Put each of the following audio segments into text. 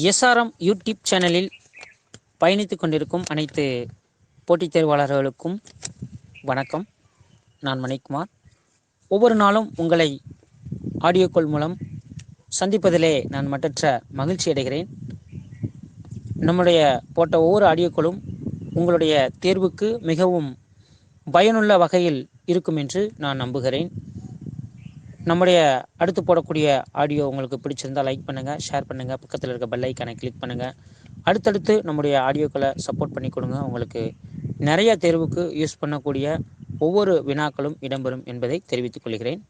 SRM YouTube சேனலில் பயணித்து கொண்டிருக்கும் அனைத்து போட்டித் தேர்வாளர்களுக்கும் வணக்கம். நான் மணிக்குமார். ஒவ்வொரு நாளும் உங்களை ஆடியோக்கள் மூலம் சந்திப்பதிலே நான் மற்றற்ற மகிழ்ச்சி அடைகிறேன். நம்முடைய போட்ட ஒவ்வொரு ஆடியோக்களும் உங்களுடைய தேர்வுக்கு மிகவும் பயனுள்ள வகையில் இருக்கும் என்று நான் நம்புகிறேன். நம்முடைய அடுத்து போடக்கூடிய ஆடியோ உங்களுக்கு பிடிச்சிருந்தால் லைக் பண்ணுங்கள், ஷேர் பண்ணுங்கள், பக்கத்தில் இருக்க பெல் ஐக்கானை கிளிக் பண்ணுங்கள். அடுத்தடுத்து நம்முடைய ஆடியோக்களை சப்போர்ட் பண்ணி கொடுங்க. உங்களுக்கு நிறைய தேர்வுக்கு யூஸ் பண்ணக்கூடிய ஒவ்வொரு வினாக்களும் இடம்பெறும் என்பதை தெரிவித்துக் கொள்கிறேன்.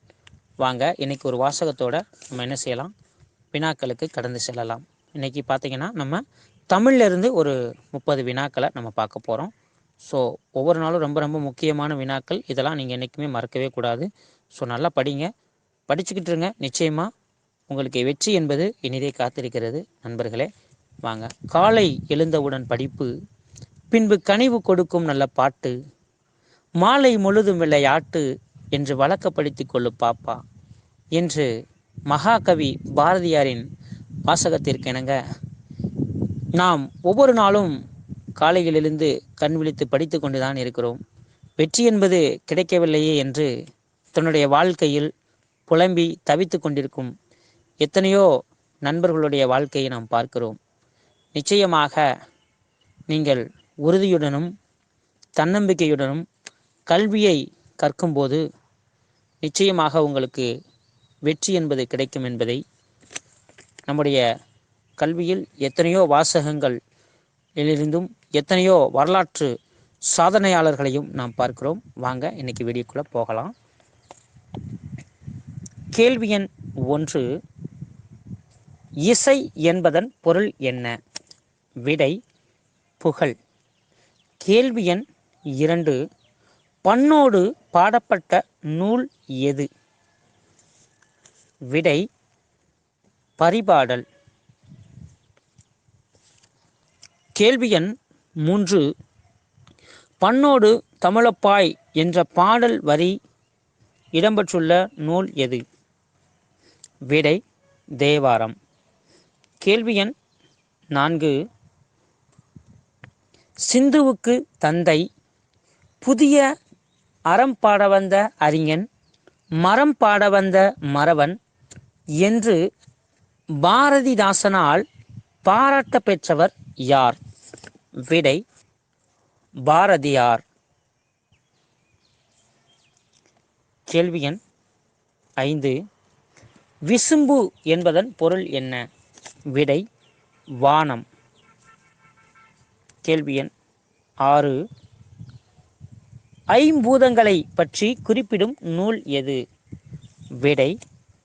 வாங்க, இன்றைக்கி ஒரு வாசகத்தோடு நம்ம என்ன செய்யலாம், வினாக்களுக்கு கடந்து செல்லலாம். இன்றைக்கி பார்த்திங்கன்னா நம்ம தமிழ்லேருந்து ஒரு 30 வினாக்களை நம்ம பார்க்க போகிறோம். ஸோ ஒவ்வொரு நாளும் ரொம்ப ரொம்ப முக்கியமான வினாக்கள், இதெல்லாம் நீங்கள் என்றைக்குமே மறக்கவே கூடாது. ஸோ நல்லா படிங்க, படிச்சுக்கிட்டு இருங்க. நிச்சயமாக உங்களுக்கு வெற்றி என்பது இனிதே காத்திருக்கிறது நண்பர்களே. வாங்க. காலை எழுந்தவுடன் படிப்பு, பின்பு கனிவு கொடுக்கும் நல்ல பாட்டு, மாலை முழுதும் விளையாட்டு என்று வழக்கப்படுத்தி கொள்ளு பாப்பா என்று மகாகவி பாரதியாரின் வாசகத்திற்கெனங்க நாம் ஒவ்வொரு நாளும் காலையில் எழுந்து கண் விழித்து படித்து கொண்டுதான் இருக்கிறோம். வெற்றி என்பது கிடைக்கவில்லையே என்று தன்னுடைய வாழ்க்கையில் புலம்பி தவித்து கொண்டிருக்கும் எத்தனையோ நண்பர்களுடைய வாழ்க்கையை நாம் பார்க்கிறோம். நிச்சயமாக நீங்கள் உறுதியுடனும் தன்னம்பிக்கையுடனும் கல்வியை கற்கும்போது நிச்சயமாக உங்களுக்கு வெற்றி என்பது கிடைக்கும் என்பதை நம்முடைய கல்வியில் எத்தனையோ வாசகங்களிலிருந்தும் எத்தனையோ வரலாற்று சாதனையாளர்களையும் நாம் பார்க்கிறோம். வாங்க, இன்னைக்கு வீடியோக்குள்ளே போகலாம். கேள்வி எண் 1, இசை என்பதன் பொருள் என்ன? விடை புகழ். கேள்வி எண் 2, பண்ணோடு பாடப்பட்ட நூல் எது? விடை பரிபாடல். கேள்வி எண் 3, பண்ணோடு தமிழப்பாய் என்ற பாடல் வரி இடம்பெற்றுள்ள நூல் எது? விடை தேவாரம். கேள்வி எண் 4, சிந்துவுக்கு தந்தை, புதிய அறம் பாட வந்த அறிஞன், மரம் பாட வந்த மறவன் என்று பாரதிதாசனால் பாராட்ட பெற்றவர் யார்? விடை பாரதியார். கேள்வி எண் 5, விசும்பு என்பதன் பொருள் என்ன? விடை வானம். கேள்வி எண் 6, ஐம்பூதங்களை பற்றி குறிப்பிடும் நூல் எது? விடை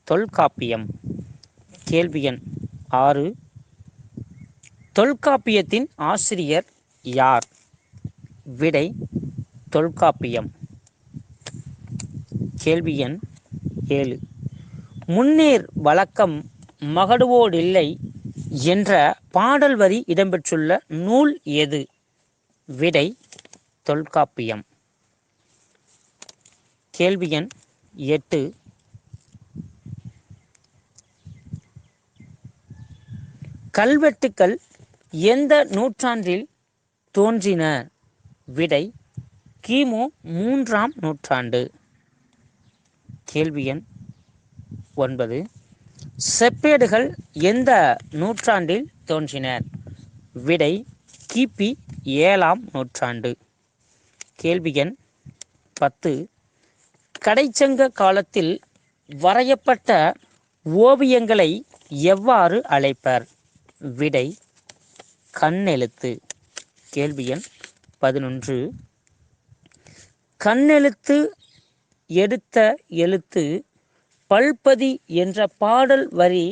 தொல்காப்பியம். கேள்வி எண் 6, தொல்காப்பியத்தின் ஆசிரியர் யார்? விடை தொல்காப்பியம். கேள்வி எண் 7, முன்னேர் வழக்கம் மகடுவோடில்லை என்ற பாடல் வரி இடம்பெற்றுள்ள நூல் எது? விடை தொல்காப்பியம். கேள்வி எண் 8, கல்வெட்டுக்கள் எந்த நூற்றாண்டில் தோன்றின? விடை கிமு 3ஆம் நூற்றாண்டு. கேள்வி எண் 9, செப்பேடுகள் எந்த நூற்றாண்டில் தோன்றின? விடை கிபி 7ஆம் நூற்றாண்டு. கேள்வி எண் 10, கடைச்சங்க காலத்தில் வரையப்பட்ட ஓவியங்களை எவ்வாறு அழைப்பர்? விடை கண்ணெழுத்து. கேள்வி எண் 11, கண்ணெழுத்து எடுத்த எழுத்து பல்பதி என்ற பாடல் வரி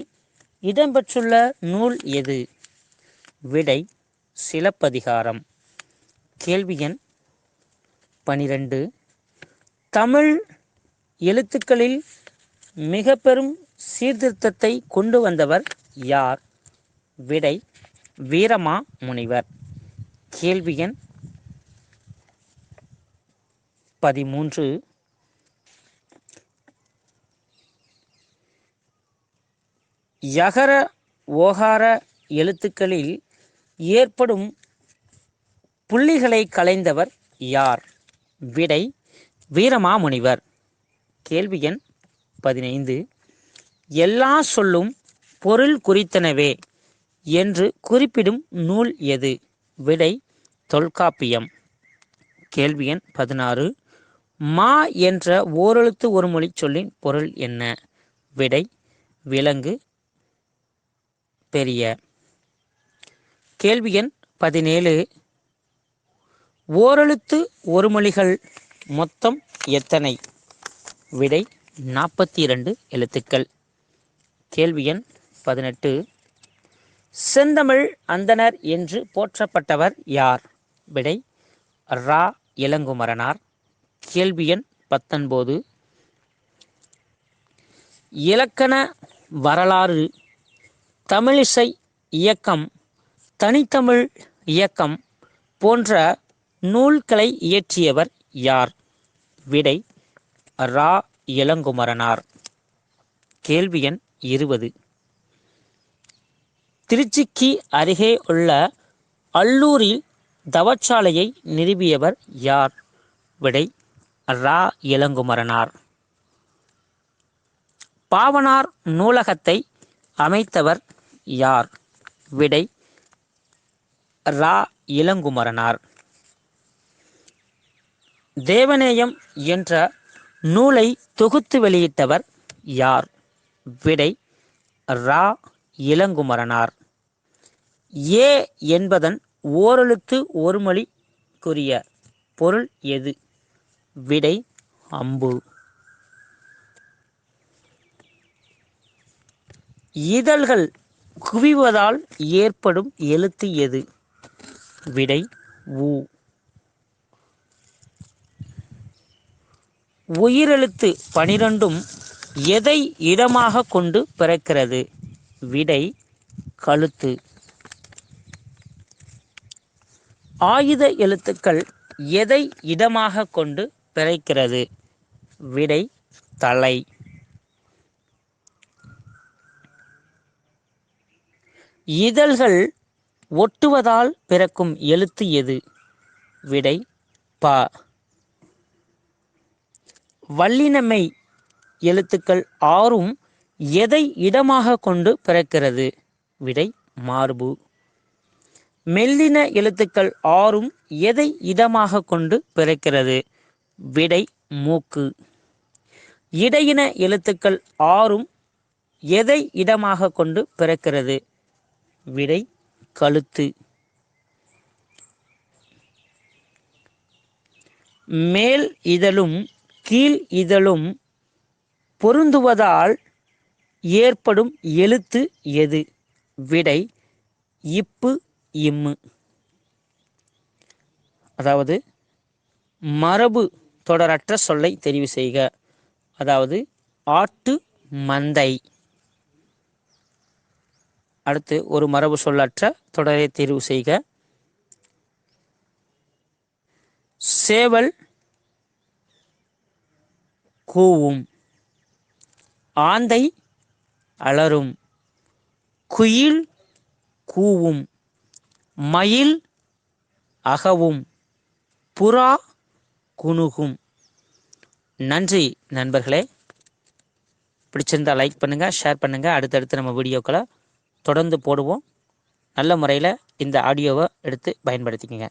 இடம்பெற்றுள்ள நூல் எது? விடை சிலப்பதிகாரம். கேள்வி எண் 12, தமிழ் எழுத்துக்களில் மிக பெரும் சீர்திருத்தத்தை கொண்டு வந்தவர் யார்? விடை வீரமா முனிவர். கேள்வி எண் 13, யகர ஓகார எழுத்துக்களில் ஏற்படும் புள்ளிகளை களைந்தவர் யார்? விடை வீரமாமுனிவர். கேள்வி எண் 15. எல்லா சொல்லும் பொருள் குறித்தனவே என்று குறிப்பிடும் நூல் எது? விடை தொல்காப்பியம். கேள்வி எண் 16. மா என்ற ஓரெழுத்து ஒரு மொழி சொல்லின் பொருள் என்ன? விடை விலங்கு பெரிய. கேள்வி எண் 17. ஓரெழுத்து ஒரு மொழிகள் மொத்தம் எத்தனை? விடை 42 எழுத்துக்கள். கேள்வி எண் 18. செந்தமிழ் அந்தணர் என்று போற்றப்பட்டவர் யார்? விடை ரா இளங்குமரனார். கேள்வி எண் 19. இலக்கண வரலாறு, தமிழிசை இயக்கம், தனித்தமிழ் இயக்கம் போன்ற நூல்களை இயற்றியவர் யார்? விடை ரா இளங்குமரனார். கேள்வி எண் 20. திருச்சிக்கு அருகே உள்ள அல்லூரில் தவச்சாலையை நிறுவியவர் யார்? விடை ரா இளங்குமரனார். பாவனார் நூலகத்தை அமைத்தவர் யார்? விடை ரா இளங்குமரனார். தேவநேயம் என்ற நூலை தொகுத்து வெளியிட்டவர் யார்? விடை ரா இளங்குமரனார். ஏ என்பதன் ஓரெழுத்து ஒருமொழிக்குரிய பொருள் எது? விடை அம்பு. இதழ்கள் குவிவதால் ஏற்படும் எழுத்து எது? விடை ஊ. உயிரெழுத்து 12ம் எதை இடமாக கொண்டு பிறக்கிறது? விடை கழுத்து. ஆயுத எழுத்துக்கள் எதை இடமாக கொண்டு பிறக்கிறது? விடை தலை. இதழ்கள் ஒட்டுவதால் பிறக்கும் எழுத்து எது? விடை ப. வல்லினமெய் எழுத்துக்கள் 6ம் எதை இடமாக கொண்டு பிறக்கிறது? விடை மார்பு. மெல்லின எழுத்துக்கள் 6ம் எதை இடமாக கொண்டு பிறக்கிறது? விடை மூக்கு. இடையின எழுத்துக்கள் 6ம் எதை இடமாக கொண்டு பிறக்கிறது? விடை கழுத்து. மேல் இதழும் கீழ் இதழும் பொருந்துவதால் ஏற்படும் எழுத்து எது? விடை இப்பு இம்மு. அதாவது மரபு தொடரற்ற சொல்லை தெரிவு செய்க. அதாவது ஆட்டு மந்தை. அடுத்து ஒரு மரபு சொல்லற்ற தொடரை தேர்வு செய்க. சேவல் கூவும், ஆந்தை அலறும், குயில் கூவும், மயில் அகவும், புறா குணுகும். நன்றி நண்பர்களே. பிடிச்சிருந்தா லைக் பண்ணுங்கள், ஷேர் பண்ணுங்கள். அடுத்தடுத்து நம்ம வீடியோக்களை தொடர்ந்து போடுவோம். நல்ல முறையில் இந்த ஆடியோவை எடுத்து பயன்படுத்திக்கங்க.